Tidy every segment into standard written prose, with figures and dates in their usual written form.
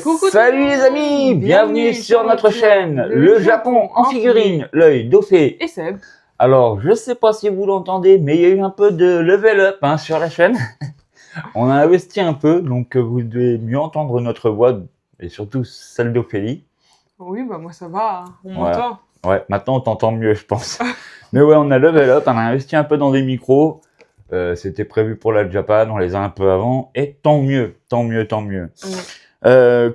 Coucou Salut les amis, bienvenue sur notre chaîne, le Japon en figurine, l'œil Dofé et Seb. Alors, je sais pas si vous l'entendez, mais il y a eu un peu de level up sur la chaîne. On a investi un peu, donc vous devez mieux entendre notre voix, et surtout celle d'Ophélie. Oui, bah moi ça va, hein. On Voilà. m'entend. Ouais, maintenant on t'entend mieux, je pense. Mais ouais, on a level up, on a investi un peu dans des micros. C'était prévu pour la Japan, on les a un peu avant, et tant mieux, tant mieux, tant mieux.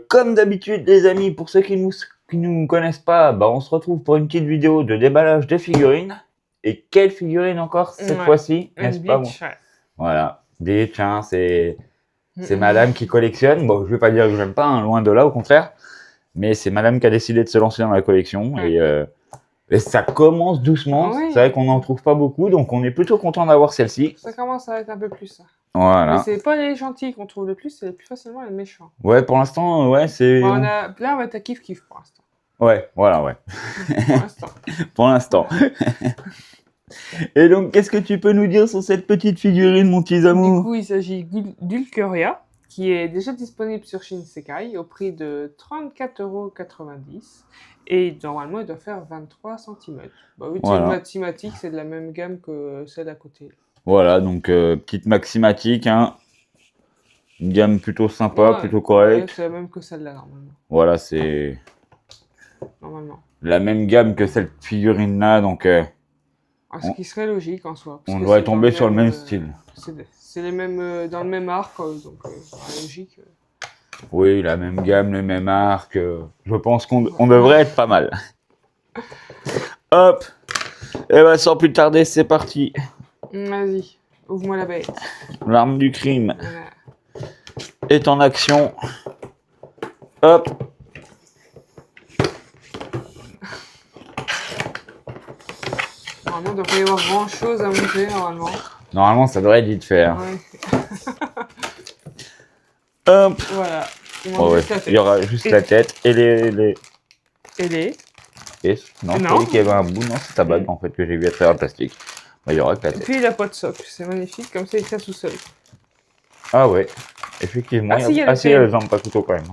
Comme d'habitude, les amis, pour ceux qui nous connaissent pas, bah, on se retrouve pour une petite vidéo de déballage de figurines. Et quelle figurine encore cette fois-ci, n'est-ce pas? Bleach, ouais. Voilà, Bleach, c'est madame qui collectionne. Bon, je vais pas dire que j'aime pas, loin de là, au contraire. Mais c'est madame qui a décidé de se lancer dans la collection. Et ça commence doucement. Oui. C'est vrai qu'on n'en trouve pas beaucoup, donc on est plutôt content d'avoir celle-ci. Ça commence à être un peu plus ça. Voilà. Mais c'est pas les gentils qu'on trouve le plus, c'est plus facilement les méchants. Ouais, pour l'instant, ouais, c'est... Bon, là, on va être à kiff-kiff pour l'instant. Ouais, voilà, ouais. Pour l'instant. Pour l'instant. Et donc, qu'est-ce que tu peux nous dire sur cette petite figurine, mon petit amour? Du coup, il s'agit d'Ulcuria, qui est déjà disponible sur Shinsekai au prix de 34,90 €. Et normalement, il doit faire 23 cm. Bah oui, c'est une Maximatic, c'est de la même gamme que celle à côté. Voilà, donc petite Maximatic, une gamme plutôt sympa, plutôt correcte. Ouais, c'est la même que celle-là, normalement. Voilà, c'est normalement la même gamme que cette figurine-là, donc... ce qui serait logique en soi. On doit tomber sur le même style. C'est les mêmes, dans le même arc, donc logique. Oui, la même gamme, le même arc. Je pense qu'on devrait être pas mal. Hop. Et bah sans plus tarder, c'est parti. Vas-y, ouvre-moi la bête. L'arme du crime est en action. Hop. Normalement, il ne doit pas y avoir grand chose à monter, normalement. Normalement, ça devrait être vite fait. Ouais. Hop. Voilà. Il y aura juste la tête et les... Non, je croyais qu'il y avait un bout. Non, c'est ta bague en fait que j'ai vu à travers le plastique. Bah, il y aura que la tête. Et puis il n'a pas de socle, c'est magnifique, comme ça il tient tout seul. Ah ouais, effectivement. Il y a le Zanpa couteau quand même.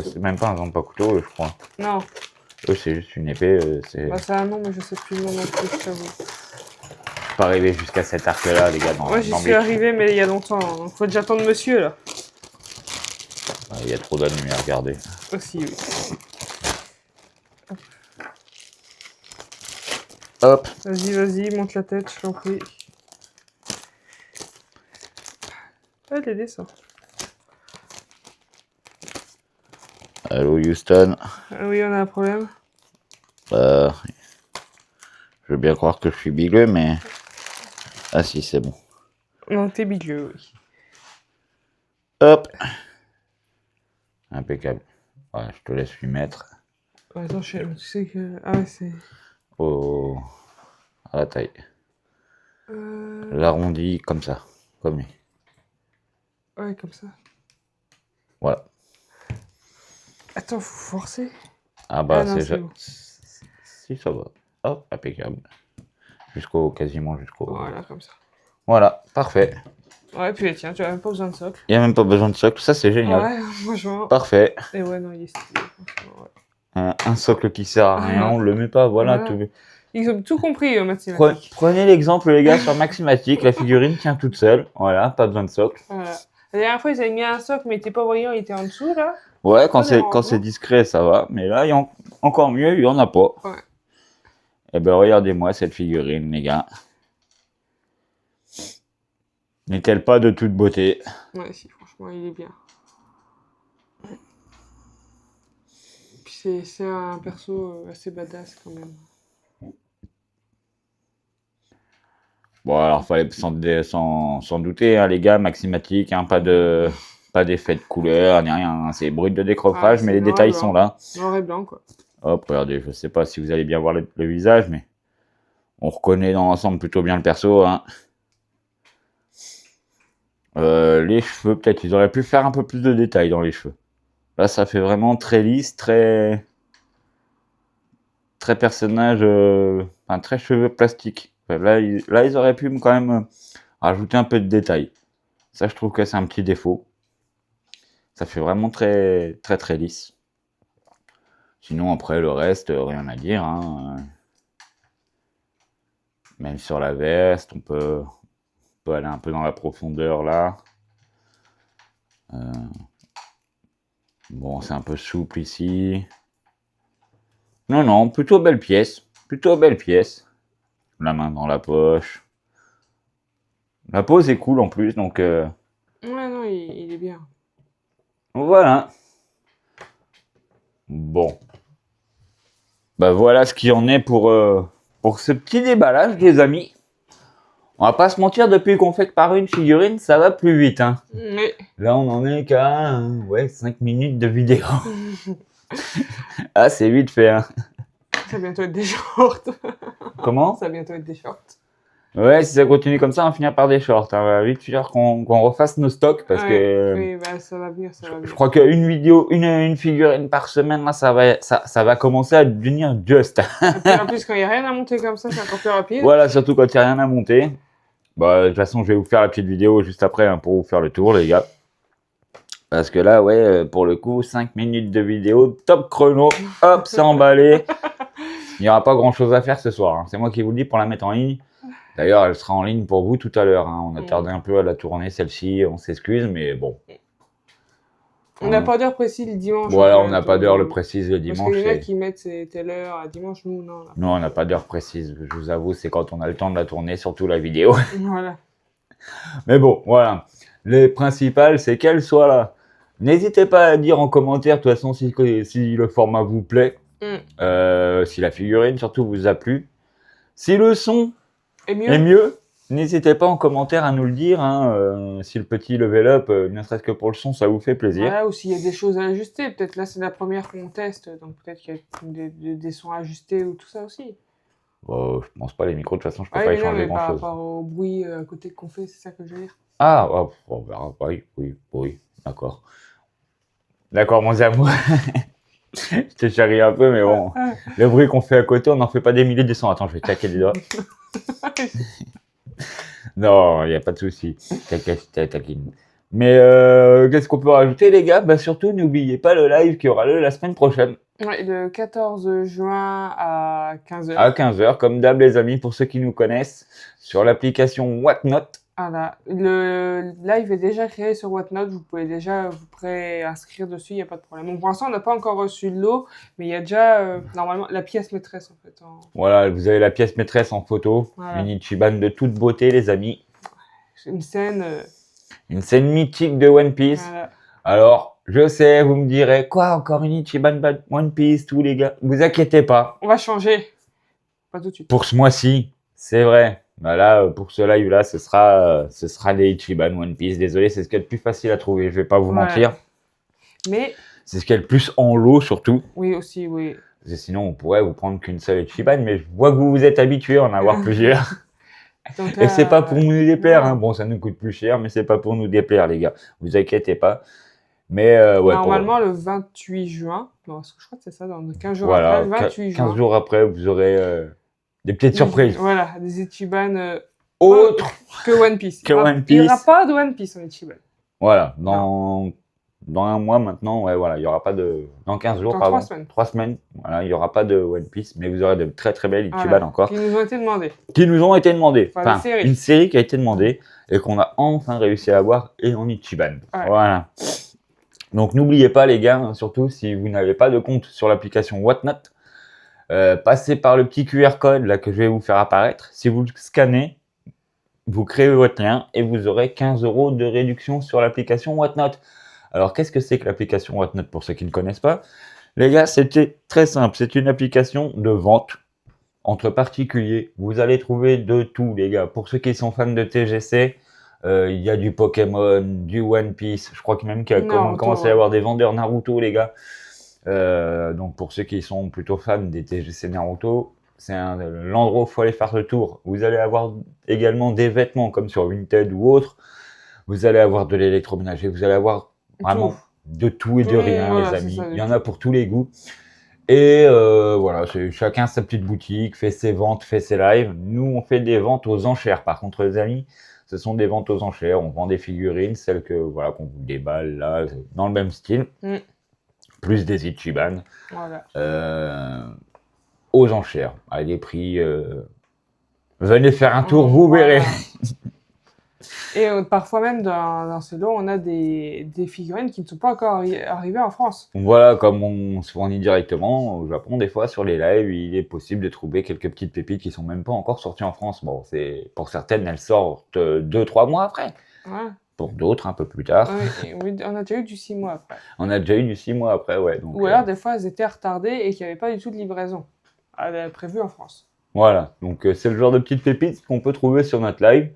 C'est même pas un Zanpa couteau, je crois. Non. C'est juste une épée. Bah ça a un nom, mais je sais plus le nom non plus, je t'avoue. Je suis pas arrivé jusqu'à cet arc-là, les gars. Ouais, j'y suis arrivé, mais il y a longtemps. Donc faut déjà attendre monsieur là. Il y a trop d'animés à regarder. Aussi, oui. Hop. Vas-y, monte la tête, je t'en prie. Ah, les dessins. Allô, Houston. Ah oui, on a un problème. Je veux bien croire que je suis bigleux, mais... Ah si, c'est bon. Non, t'es bigleux, oui. Hop. Impeccable. Ouais, je te laisse lui mettre. Attends, tu sais que... Ah ouais, c'est... À la taille. L'arrondi comme ça. Comme lui. Ouais, comme ça. Voilà. Attends, faut forcer. Ah bah c'est bon. Si, ça va. Hop, impeccable. Quasiment jusqu'au... Voilà, comme ça. Voilà, parfait. Ouais, puis tiens, tu as même pas besoin de socle. Il n'y a même pas besoin de socle, ça c'est génial. Ouais, franchement. Parfait. Et ouais, non, il est stylé, franchement, ouais. Un socle qui sert à rien, on le met pas, voilà. Tout... Ils ont tout compris, Maximatic. Prenez l'exemple, les gars, sur Maximatic, la figurine tient toute seule, voilà, pas besoin de socle. Voilà. La dernière fois, ils avaient mis un socle, mais il était pas brillant, il était en dessous, là. Ouais, quand c'est discret, ça va, mais là, encore mieux, il y en a pas. Ouais. Eh ben, regardez-moi cette figurine, les gars. N'est-elle pas de toute beauté? Ouais, si, franchement, il est bien. Puis c'est un perso assez badass, quand même. Bon, alors, fallait s'en douter, les gars, Maximatic, pas d'effet de couleur, ni rien, c'est brut de décrochage, mais les détails sont là. Noir et blanc, quoi. Hop, regardez, je sais pas si vous allez bien voir le visage, mais on reconnaît dans l'ensemble plutôt bien le perso, Les cheveux, peut-être, ils auraient pu faire un peu plus de détails dans les cheveux. Là, ça fait vraiment très lisse, très personnage, très cheveux plastiques. Là, ils auraient pu quand même rajouter un peu de détails. Ça, je trouve que c'est un petit défaut. Ça fait vraiment très très très lisse. Sinon après le reste, rien à dire. Hein. Même sur la veste, on peut aller un peu dans la profondeur là. Bon, c'est un peu souple ici. Non, plutôt belle pièce. Plutôt belle pièce. La main dans la poche. La pose est cool en plus, donc Ouais, non, il est bien. voilà. Bon. Bah voilà ce qu'il en est pour ce petit déballage, les amis. On va pas se mentir, depuis qu'on fait que par une figurine, ça va plus vite. Hein. Mais... Là, on en est qu'à 5 minutes de vidéo. Ah, c'est vite fait. Hein. Ça va bientôt être des shorts. Comment? Ça va bientôt être des shorts. Ouais, si ça continue comme ça, on va finir par des shorts. Hein. Va vite falloir qu'on refasse nos stocks parce que oui, bah, ça va venir, ça va venir. je crois qu'une vidéo, une figurine par semaine, là, ça va commencer à devenir just. Et puis en plus, quand il n'y a rien à monter comme ça, c'est encore plus rapide. Voilà, surtout quand il n'y a rien à monter. Bah, de toute façon, je vais vous faire la petite vidéo juste après hein, pour vous faire le tour, les gars. Parce que là, ouais, pour le coup, 5 minutes de vidéo, top chrono, hop, c'est emballé. Il n'y aura pas grand chose à faire ce soir. Hein. C'est moi qui vous le dis pour la mettre en ligne. D'ailleurs, elle sera en ligne pour vous tout à l'heure. Hein. On a tardé un peu à la tourner, celle-ci. On s'excuse, mais bon. On n'a pas d'heure précise le dimanche. Voilà, on n'a pas d'heure le précise le dimanche. Parce qu'il y en a qui mettent telle heure à dimanche, nous, non. Non, on n'a pas d'heure précise. Je vous avoue, c'est quand on a le temps de la tourner, surtout la vidéo. Voilà. Mais bon, voilà. Les principales, c'est qu'elles soient là. N'hésitez pas à dire en commentaire, de toute façon, si le format vous plaît. Si la figurine, surtout, vous a plu. Si le son est mieux, n'hésitez pas en commentaire à nous le dire. Hein, si le petit level up, ne serait-ce que pour le son, ça vous fait plaisir. Voilà, ou s'il y a des choses à ajuster. Peut-être là, c'est la première qu'on teste. Donc peut-être qu'il y a des sons à ajuster ou tout ça aussi. Bon, je pense pas, les micros, de toute façon, je peux pas y changer grand-chose. Par rapport au bruit à côté qu'on fait, c'est ça que je veux dire. Ah, on verra. Oui, d'accord. D'accord, mon amour. Je te charrie un peu, mais bon. Le bruit qu'on fait à côté, on n'en fait pas des milliers de sons. Attends, je vais claquer les doigts. Non, il n'y a pas de souci. Taquine. Mais qu'est-ce qu'on peut rajouter, les gars? Bah, surtout, n'oubliez pas le live qui aura lieu la semaine prochaine. Ouais, le 14 juin à 15h. À 15h, comme d'hab, les amis, pour ceux qui nous connaissent, sur l'application Whatnot. Voilà. Le live est déjà créé sur Whatnot. Vous pouvez déjà vous préinscrire dessus, il n'y a pas de problème. Bon, pour l'instant, on n'a pas encore reçu de lot, mais il y a déjà, normalement, la pièce maîtresse, en fait. Voilà, vous avez la pièce maîtresse en photo. Voilà. Une Ichiban de toute beauté, les amis. Une scène... Une scène mythique de One Piece. Voilà. Alors, je sais, vous me direz, quoi, encore une Ichiban One Piece, tous les gars? Vous inquiétez pas. On va changer. Pas tout de suite. Pour ce mois-ci, c'est vrai. Bah là, pour ce live-là, ce sera les Ichiban One Piece. Désolé, c'est ce qu'il y a de plus facile à trouver, je vais pas vous mentir. Mais... c'est ce qu'il y a le plus en lot, surtout. Oui, aussi, oui. Parce que sinon, on pourrait vous prendre qu'une seule Ichiban, mais je vois que vous vous êtes habitués à en avoir plusieurs. Donc, et c'est pas pour nous déplaire, hein. Bon, ça nous coûte plus cher, mais c'est pas pour nous déplaire, les gars. Vous inquiétez pas. Mais ouais. Normalement, le 28 juin, non, je crois que c'est ça, dans 15 jours voilà, après, le 28 juin. 15 jours après, vous aurez des petites surprises. Voilà, des Ichiban autres que One Piece. One Piece. Il n'y aura pas de One Piece en Ichiban. Voilà, dans un mois maintenant, ouais, voilà, il y aura pas de... Dans 15 jours, pardon. 3 semaines. Voilà, il n'y aura pas de One Piece, mais vous aurez de très très belles Ichiban encore. Qui nous ont été demandées. Qui nous ont été demandées. Enfin, une série qui a été demandée et qu'on a enfin réussi à avoir et en Ichiban. Ouais. Voilà. Donc n'oubliez pas les gars, hein, surtout si vous n'avez pas de compte sur l'application Whatnot, passez par le petit QR code là que je vais vous faire apparaître. Si vous le scannez, vous créez votre lien et vous aurez 15 € de réduction sur l'application Whatnot. Alors qu'est-ce que c'est que l'application Whatnot pour ceux qui ne connaissent pas? Les gars, c'était très simple, c'est une application de vente entre particuliers. Vous allez trouver de tout les gars. Pour ceux qui sont fans de TGC, il y a du Pokémon, du One Piece. Je crois que même qu'il commence à y avoir des vendeurs Naruto, les gars. Donc pour ceux qui sont plutôt fans des TGC Naruto, c'est l'endroit où il faut aller faire le tour. Vous allez avoir également des vêtements comme sur Vinted ou autre. Vous allez avoir de l'électroménager. Vous allez avoir vraiment de tout et de rien, les amis. Il y en a pour tous les goûts. Et voilà, chacun sa petite boutique, fait ses ventes, fait ses lives. Nous, on fait des ventes aux enchères. Par contre, les amis, Ce sont des ventes aux enchères. On vend des figurines, celles que voilà qu'on vous déballe là, dans le même style. Plus des Ichiban. Voilà. Aux enchères, à des prix. Venez faire un tour, vous verrez. Et parfois même dans ces lots, on a des figurines qui ne sont pas encore arrivées en France. Voilà, comme on se fournit directement au Japon, des fois sur les lives, il est possible de trouver quelques petites pépites qui sont même pas encore sorties en France. Bon, pour certaines, elles sortent 2-3 mois après. Ouais. Pour d'autres, un peu plus tard. Oui, on a déjà eu du 6 mois après. On a déjà eu du 6 mois après, ouais. Donc, ou alors, des fois, elles étaient retardées et qu'il n'y avait pas du tout de livraison prévue en France. Voilà, donc c'est le genre de petites pépites qu'on peut trouver sur notre live.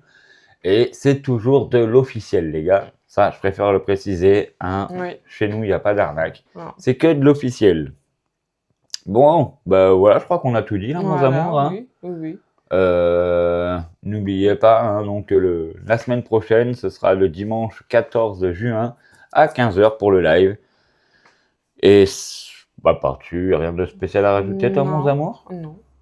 Et c'est toujours de l'officiel, les gars. Ça, je préfère le préciser. Hein. Oui. Chez nous, il n'y a pas d'arnaque. C'est que de l'officiel. Bon, bah voilà, je crois qu'on a tout dit, là, mon amour. Hein. Oui. N'oubliez pas, hein, donc la semaine prochaine, ce sera le dimanche 14 juin à 15h pour le live. Et par-dessus, rien de spécial à rajouter, toi, mon amour?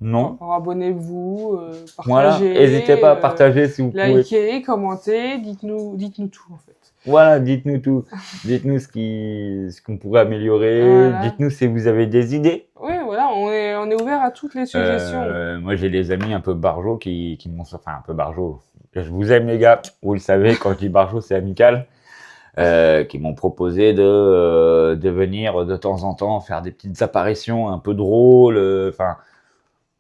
Non. Alors, abonnez-vous, partagez. Voilà, n'hésitez pas à partager si vous pouvez. Likez, commentez, dites-nous tout en fait. Voilà, dites-nous tout. Dites-nous ce qu'on pourrait améliorer. Voilà. Dites-nous si vous avez des idées. Oui, voilà, on est ouvert à toutes les suggestions. Moi, j'ai des amis un peu barjots qui m'ont... Enfin, un peu barjots. Je vous aime, les gars. Vous le savez, quand je dis barjot, c'est amical. Qui m'ont proposé de venir de temps en temps faire des petites apparitions un peu drôles. Enfin...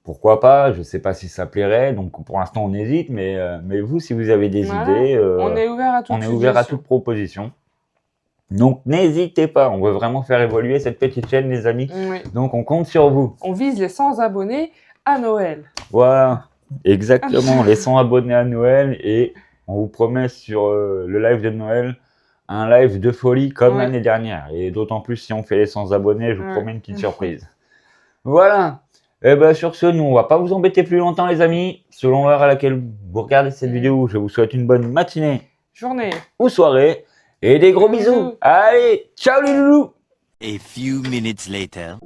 Pourquoi pas? Je sais pas si ça plairait, donc pour l'instant on hésite, mais vous, si vous avez des idées, on est ouvert à toute proposition. Donc n'hésitez pas, on veut vraiment faire évoluer cette petite chaîne, les amis. Oui. Donc on compte sur vous. On vise les 100 abonnés à Noël. Voilà, exactement, les 100 abonnés à Noël, et on vous promet sur le live de Noël, un live de folie comme l'année dernière. Et d'autant plus si on fait les 100 abonnés, je vous promets une petite surprise. Voilà. Et ben sur ce, nous on va pas vous embêter plus longtemps, les amis. Selon l'heure à laquelle vous regardez cette vidéo, je vous souhaite une bonne matinée, journée ou soirée, et des gros bisous. Allez, ciao les loulous. A few minutes later.